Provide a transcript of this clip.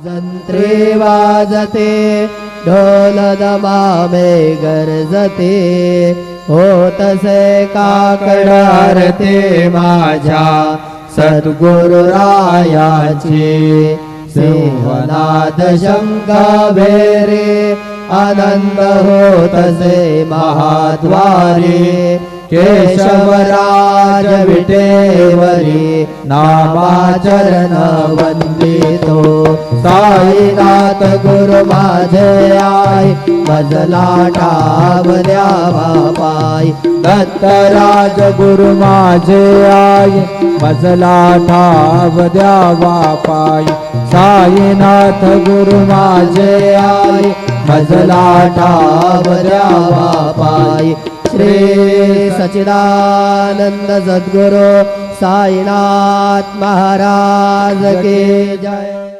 जंत्रे वाजते ढोल दमामे गरजते होतसे काकड आरते माझ्या सद्गुरुरायाची सिंहनाद शंख भेरे आनंद होतसे महाद्वारे केशवराज विटेवरी नामाचरण वंदितो साईनाथ गुरु माझे आय मजला ठाव द्यावा पाय दत्तराज गुरु माझे आय मजला ठाव द्यावा पाय साईनाथ गुरु माझे आय मजला ठाव द्यावा पाय श्री सच्चिदानंद सद्गुरु साईनाथ महाराज की जय।